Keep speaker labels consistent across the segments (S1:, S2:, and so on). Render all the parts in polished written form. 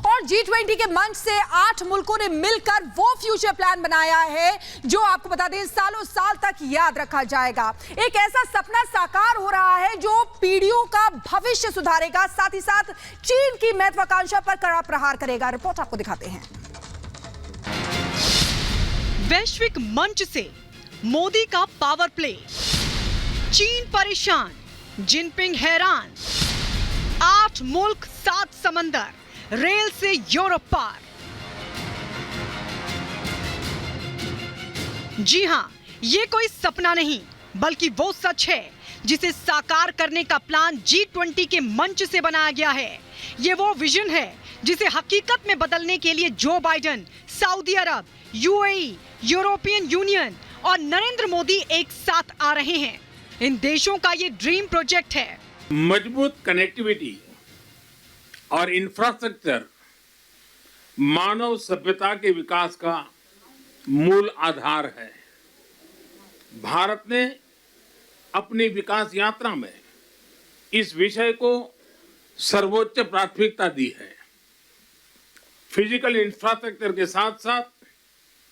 S1: और G20 के मंच से 8 मुल्कों ने मिलकर वो फ्यूचर प्लान बनाया है जो आपको बता दें सालों साल तक याद रखा जाएगा। एक ऐसा सपना साकार हो रहा है जो पीढ़ियों का भविष्य सुधारेगा, साथ ही साथ चीन की महत्वाकांक्षा पर कड़ा प्रहार करेगा। रिपोर्ट आपको दिखाते हैं।
S2: वैश्विक मंच से मोदी का पावर प्ले, चीन परेशान, जिनपिंग हैरान, 8 मुल्क 7 समंदर, रेल से यूरोप पार। जी हां, ये कोई सपना नहीं बल्कि वो सच है जिसे साकार करने का प्लान G20 के मंच से बनाया गया है। ये वो विजन है जिसे हकीकत में बदलने के लिए जो बाइडेन, सऊदी अरब, UAE, यूरोपियन यूनियन और नरेंद्र मोदी एक साथ आ रहे हैं। इन देशों का ये ड्रीम प्रोजेक्ट है।
S3: मजबूत कनेक्टिविटी और इंफ्रास्ट्रक्चर मानव सभ्यता के विकास का मूल आधार है। भारत ने अपनी विकास यात्रा में इस विषय को सर्वोच्च प्राथमिकता दी है। फिजिकल इंफ्रास्ट्रक्चर के साथ साथ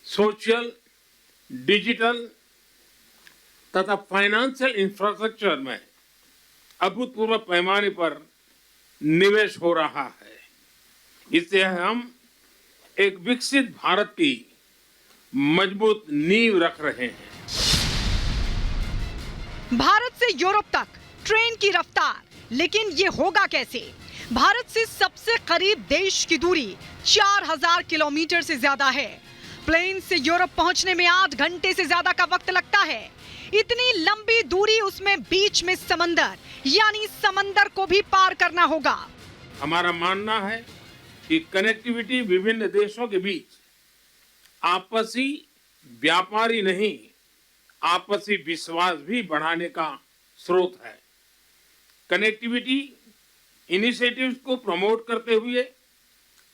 S3: सोशल, डिजिटल तथा फाइनेंशियल इंफ्रास्ट्रक्चर में अभूतपूर्व पैमाने पर निवेश हो रहा है। इससे हम एक विकसित भारत की मजबूत नींव रख रहे हैं।
S2: भारत से यूरोप तक ट्रेन की रफ्तार, लेकिन ये होगा कैसे? भारत से सबसे करीब देश की दूरी 4000 किलोमीटर से ज्यादा है। प्लेन से यूरोप पहुंचने में 8 घंटे से ज्यादा का वक्त लगता है। इतनी लंबी दूरी, उसमें बीच में समंदर, यानी समंदर को भी पार करना होगा।
S3: हमारा मानना है कि कनेक्टिविटी विभिन्न देशों के बीच आपसी व्यापार ही नहीं, आपसी विश्वास भी बढ़ाने का स्रोत है। कनेक्टिविटी इनिशिएटिव्स को प्रमोट करते हुए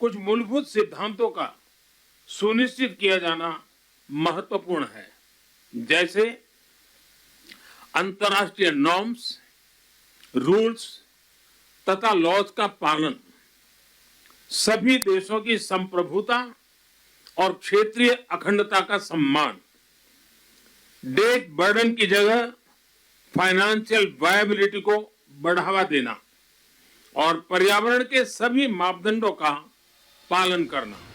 S3: कुछ मूलभूत सिद्धांतों का सुनिश्चित किया जाना महत्वपूर्ण है, जैसे अंतर्राष्ट्रीय नॉर्म्स, रूल्स तथा लॉज का पालन, सभी देशों की संप्रभुता और क्षेत्रीय अखंडता का सम्मान, डेट बर्डन की जगह फाइनेंशियल वायबिलिटी को बढ़ावा देना और पर्यावरण के सभी मापदंडों का पालन करना।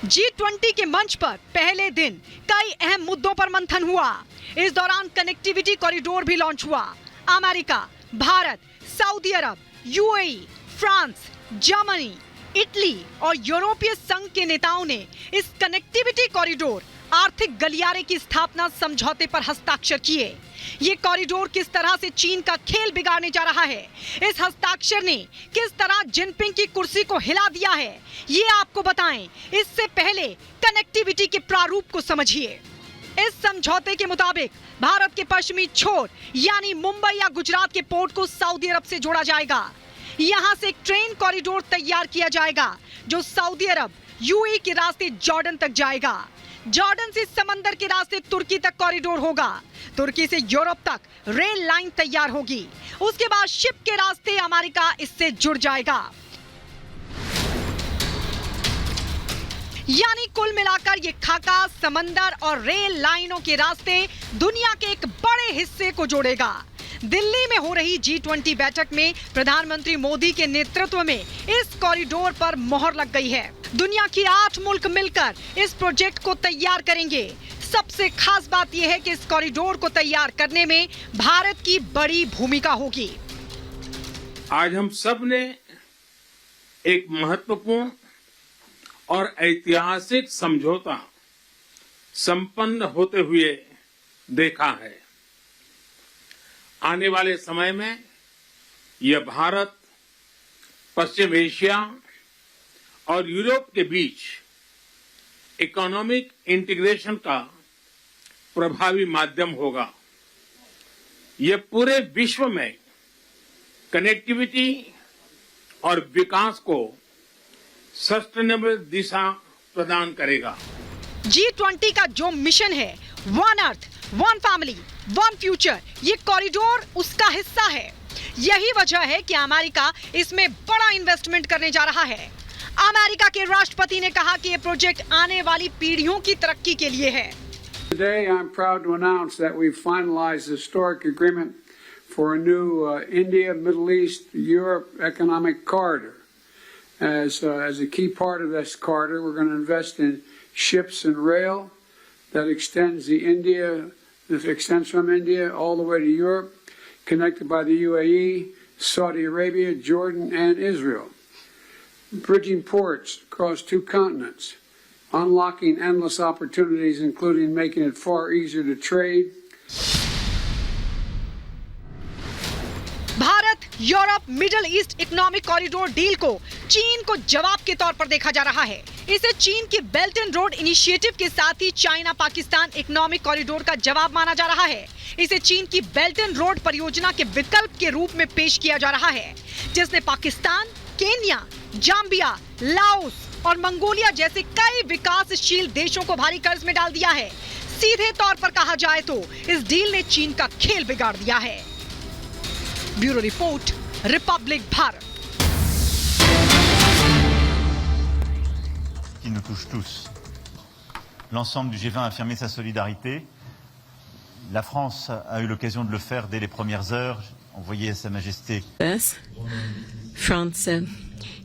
S2: G20 के मंच पर पहले दिन कई अहम मुद्दों पर मंथन हुआ। इस दौरान कनेक्टिविटी कॉरिडोर भी लॉन्च हुआ। अमेरिका, भारत, सऊदी अरब, UAE, फ्रांस, जर्मनी, इटली और यूरोपीय संघ के नेताओं ने इस कनेक्टिविटी कॉरिडोर, आर्थिक गलियारे की स्थापना समझौते पर हस्ताक्षर किए। ये कॉरिडोर किस तरह से चीन का खेल बिगाड़ने जा रहा है, इस हस्ताक्षर ने किस तरह जिनपिंग की कुर्सी को हिला दिया है, ये आपको बताएं। इससे पहले कनेक्टिविटी के प्रारूप को समझिए। इस समझौते के मुताबिक भारत के पश्चिमी छोर यानी मुंबई या गुजरात के पोर्ट को सऊदी अरब से जोड़ा जाएगा। यहां से एक ट्रेन कॉरिडोर तैयार किया जाएगा जो सऊदी अरब, UAE के रास्ते जॉर्डन तक जाएगा। जॉर्डन से समंदर के रास्ते तुर्की तक कॉरिडोर होगा। तुर्की से यूरोप तक रेल लाइन तैयार होगी। उसके बाद शिप के रास्ते अमेरिका इससे जुड़ जाएगा। यानी कुल मिलाकर ये खाका, समंदर और रेल लाइनों के रास्ते दुनिया के एक बड़े हिस्से को जोड़ेगा। दिल्ली में हो रही G20 बैठक में प्रधानमंत्री मोदी के नेतृत्व में इस कॉरिडोर पर मोहर लग गई है। दुनिया की 8 मुल्क मिलकर इस प्रोजेक्ट को तैयार करेंगे। सबसे खास बात यह है कि इस कॉरिडोर को तैयार करने में भारत की बड़ी भूमिका होगी।
S3: आज हम सब ने एक महत्वपूर्ण और ऐतिहासिक समझौता संपन्न होते हुए देखा है। आने वाले समय में यह भारत, पश्चिम एशिया और यूरोप के बीच इकोनॉमिक इंटीग्रेशन का प्रभावी माध्यम होगा। यह पूरे विश्व में कनेक्टिविटी और विकास को सस्टेनेबल दिशा प्रदान करेगा।
S2: G20 का जो मिशन है, one earth, one family, one future, ये कॉरिडोर उसका हिस्सा है। यही वजह है कि अमेरिका इसमें बड़ा इन्वेस्टमेंट करने जा रहा है। अमेरिका के राष्ट्रपति ने कहा कि ये प्रोजेक्ट आने वाली पीढ़ियों की तरक्की के लिए है।
S4: Today, I'm proud to announce that we've finalized a historic agreement for a new India, Middle East, Europe economic corridor. As a key part of this corridor, we're going to invest in ships and rail that extends from India all the way to Europe, connected by the UAE, Saudi Arabia, Jordan, and Israel. Bridging ports across two continents, unlocking endless opportunities, including making it far easier to trade.
S2: Bharat Europe middle east economic corridor deal को चीन को जवाब के तौर पर देखा जा रहा है। इसे चीन की बेल्ट एंड रोड इनिशिएटिव के साथ ही चाइना पाकिस्तान इकोनॉमिक कॉरिडोर का जवाब माना जा रहा है। इसे चीन की बेल्ट एंड रोड परियोजना के विकल्प के रूप में पेश किया जा रहा है, जिसने पाकिस्तान, केन्या, जाम्बिया, लाओस और मंगोलिया जैसे कई विकासशील देशों को भारी कर्ज में डाल दिया है। सीधे तौर पर कहा जाए तो इस डील ने चीन का खेल बिगाड़ दिया है। Bureau report, Republic Bharat.
S5: Qui nous touche tous. L'ensemble du G20 a affirmé sa solidarité. La France a eu l'occasion de le faire dès les premières heures. Envoyé à Sa Majesté.
S6: France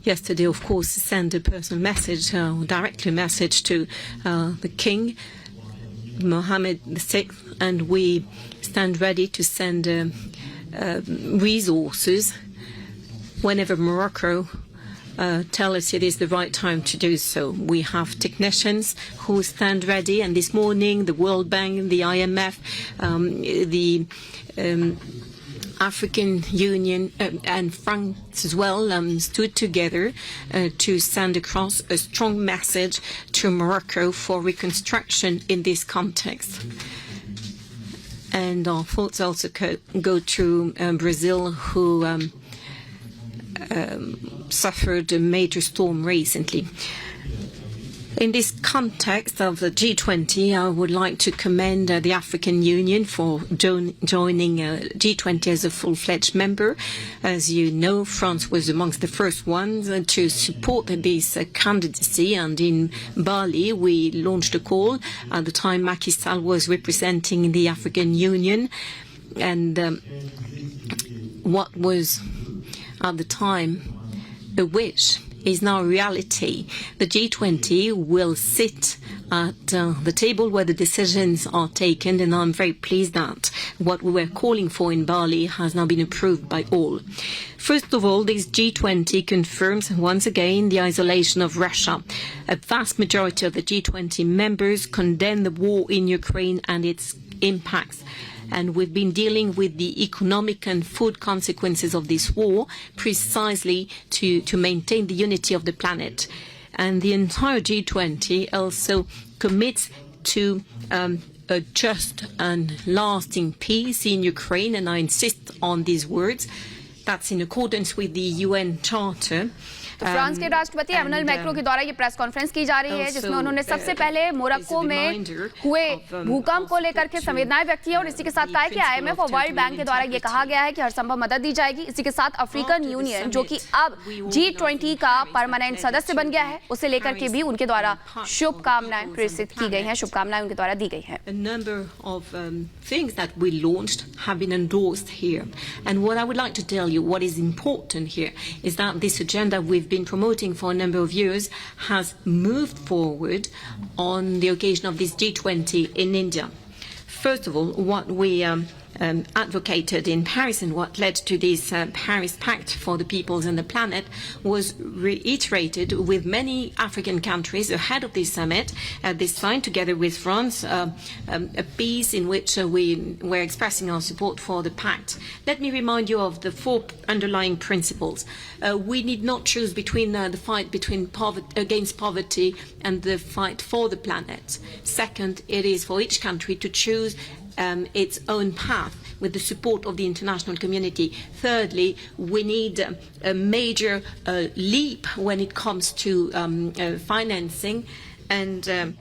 S6: yesterday, of course, sent a personal message, directly message to the King Mohammed VI, and we stand ready to send resources whenever Morocco tell us it is the right time to do so. We have technicians who stand ready, and this morning the World Bank, the IMF, the African Union and France as well stood together to send across a strong message to Morocco for reconstruction in this context. And our thoughts also go to Brazil, who suffered a major storm recently. In this context of the G20, I would like to commend the African Union for joining G20 as a full-fledged member. As you know, France was amongst the first ones to support this candidacy, and in Bali we launched a call. At the time, Macky Sall was representing the African Union, and what was at the time a wish is now a reality. The G20 will sit at the table where the decisions are taken, and I'm very pleased that what we were calling for in Bali has now been approved by all. First of all, this G20 confirms once again the isolation of Russia. A vast majority of the G20 members condemn the war in Ukraine and its impacts. And we've been dealing with the economic and food consequences of this war precisely to maintain the unity of the planet. And the entire G20 also commits to a just and lasting peace in Ukraine, and I insist on these words. That's in accordance with the UN Charter.
S7: तो France के राष्ट्रपति Emmanuel Macron के द्वारा ये press conference की जा रही है, जिसमें उन्होंने सबसे पहले मोरक्को में हुए भूकंप को लेकर के संवेदनाएं व्यक्त की और इसी के साथ कहा कि आईएमएफ और वर्ल्ड बैंक के द्वारा ये कहा गया है कि हर संभव मदद दी जाएगी। इसी के साथ अफ्रीकन यूनियन, जो कि अब G20 का परमानेंट सदस्य बन गया है, उसे लेकर के भी उनके द्वारा शुभकामनाएं प्रेषित की गई हैं, शुभकामनाएं उनके द्वारा दी गई हैं।
S6: A number of things that we launched have been endorsed here, and what I would like to tell you, what is important here, is that this agenda we've been promoting for a number of years has moved forward on the occasion of this G20 in India. First of all, what we advocated in Paris and what led to this Paris Pact for the Peoples and the Planet was reiterated with many African countries ahead of this summit. They signed together with France a piece in which we were expressing our support for the pact. Let me remind you of the 4 underlying principles. We need not choose between the fight against poverty and the fight for the planet. Second, it is for each country to choose its own path with the support of the international community. Thirdly, we need a major leap when it comes to financing, and